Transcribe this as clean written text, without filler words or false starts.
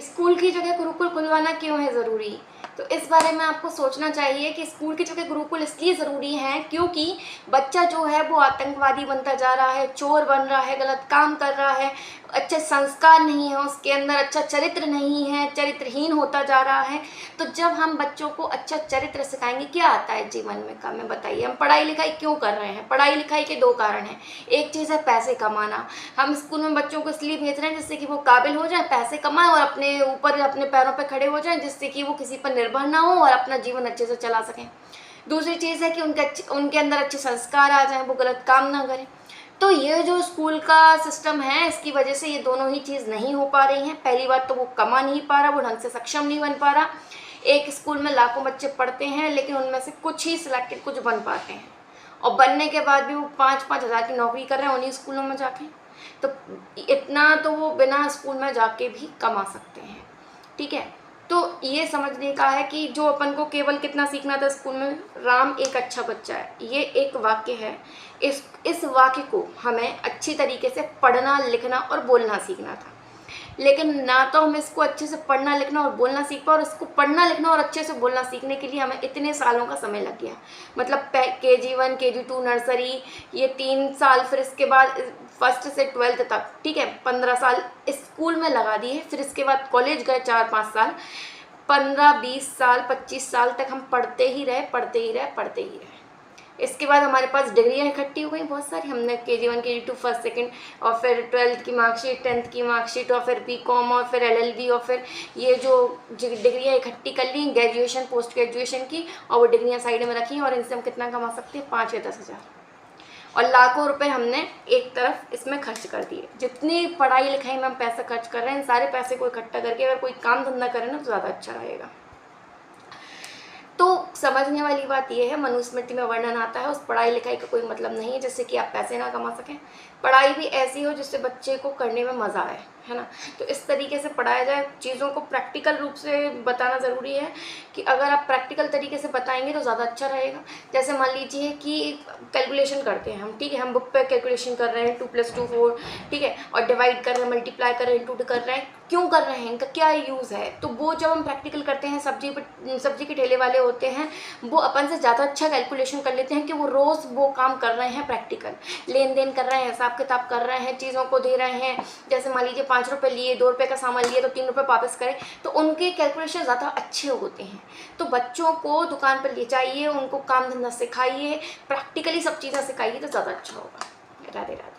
School की जगह गुरुकुल खुलवाना क्यों है ज़रूरी? तो इस बारे में आपको सोचना चाहिए कि स्कूल की जगह गुरुकुल इसलिए ज़रूरी हैं क्योंकि बच्चा जो है वो आतंकवादी बनता जा रहा है, चोर बन रहा है, गलत काम कर रहा है, अच्छे संस्कार नहीं है उसके अंदर, अच्छा चरित्र नहीं है, चरित्रहीन होता जा रहा है। तो जब हम बच्चों को अच्छा चरित्र सिखाएंगे, क्या आता है जीवन में का में बताइए, हम पढ़ाई लिखाई क्यों कर रहे हैं? पढ़ाई लिखाई के 2 कारण हैं। एक चीज़ है पैसे कमाना। हम स्कूल में बच्चों को इसलिए भेज रहे हैं जिससे कि वो काबिल हो जाए, पैसे कमाएं और अपने ऊपर अपने पैरों पर खड़े हो जाएं, जिससे कि वो किसी पर निर्भर ना हो और अपना जीवन अच्छे से चला सकें। दूसरी चीज़ है कि उनके अंदर अच्छे संस्कार आ जाएं, वो गलत काम ना करें। तो ये जो स्कूल का सिस्टम है, इसकी वजह से ये दोनों ही चीज़ नहीं हो पा रही हैं। पहली बात तो वो कमा नहीं पा रहा, वो ढंग से सक्षम नहीं बन पा रहा। एक स्कूल में लाखों बच्चे पढ़ते हैं लेकिन उनमें से कुछ ही सिलेक्टेड कुछ बन पाते हैं, और बनने के बाद भी वो 5-5 हज़ार की नौकरी कर रहे हैं उन्हीं स्कूलों में जाके। तो इतना तो वो बिना स्कूल में जाके भी कमा सकते हैं, ठीक है। तो ये समझने का है कि जो अपन को कितना सीखना था स्कूल में, राम एक अच्छा बच्चा है, ये एक वाक्य है। इस वाक्य को हमें अच्छी तरीके से पढ़ना, लिखना और बोलना सीखना था, लेकिन ना तो हम इसको अच्छे से पढ़ना, लिखना और बोलना सीख पाए, और इसको पढ़ना, लिखना और अच्छे से बोलना सीखने के लिए हमें इतने सालों का समय लग गया। मतलब KG1, KG2, नर्सरी, ये 3 साल, फिर इसके बाद 1st से 12th तक, ठीक है, 15 साल स्कूल में लगा दिए। फिर इसके बाद कॉलेज गए 4-5 साल, 15-20 साल, 25 साल तक हम पढ़ते ही रहे। इसके बाद हमारे पास डिग्रियाँ इकट्ठी हो गई बहुत सारी। हमने KG1, KG2, 1st, 2nd और फिर 12th की मार्कशीट, 10th की मार्कशीट, और फिर BCom और फिर LLB, और फिर ये जो डिग्रियाँ इकट्ठी कर ली, ग्रेजुएशन, पोस्ट ग्रेजुएशन की, और वो डिग्रियाँ साइड में रखी, और इनसे हम कितना कमा सकते हैं? 5 या 10 हज़ार, और लाखों रुपए हमने एक तरफ इसमें खर्च कर दिए। जितनी पढ़ाई लिखाई में हम पैसा खर्च कर रहे हैं, इन सारे पैसे को इकट्ठा करके अगर कोई काम धंधा करें ना तो ज़्यादा अच्छा रहेगा। तो समझने वाली बात यह है, मनुस्मृति में वर्णन आता है, उस पढ़ाई लिखाई का कोई मतलब नहीं है जिससे कि आप पैसे ना कमा सकें। पढ़ाई भी ऐसी हो जिससे बच्चे को करने में मज़ा आए, है ना। तो इस तरीके से पढ़ाया जाए, चीज़ों को प्रैक्टिकल रूप से बताना ज़रूरी है कि अगर आप प्रैक्टिकल तरीके से बताएंगे तो ज़्यादा अच्छा रहेगा। जैसे मान लीजिए कि कैलकुलेशन करते हैं हम, ठीक है, हम बुक पे कैलकुलेशन कर रहे हैं, 2 + 2 4, ठीक है, और डिवाइड कर रहे हैं, मल्टीप्लाई कर रहे हैं, इंटू कर रहे हैं, क्यों कर रहे हैं, इनका क्या यूज़ है। तो वो जब हम प्रैक्टिकल करते हैं, सब्जी के ठेले वाले होते हैं, वो अपन से ज़्यादा अच्छा कैलकुलेशन कर लेते हैं कि वो रोज़ वो काम कर रहे हैं, प्रैक्टिकल लेन देन कर रहे हैं, हिसाब किताब कर रहे हैं, चीज़ों को दे रहे हैं। जैसे मान लीजिए 5 रुपये लिए, 2 रुपये का सामान लिए तो 3 रुपये वापस करें, तो उनके कैलकुलेशन ज़्यादा अच्छे होते हैं। तो बच्चों को दुकान पर ले जाइए, उनको काम धंधा सिखाइए, प्रैक्टिकली सब चीज़ें सिखाइए तो ज़्यादा अच्छा होगा। राधे राधे।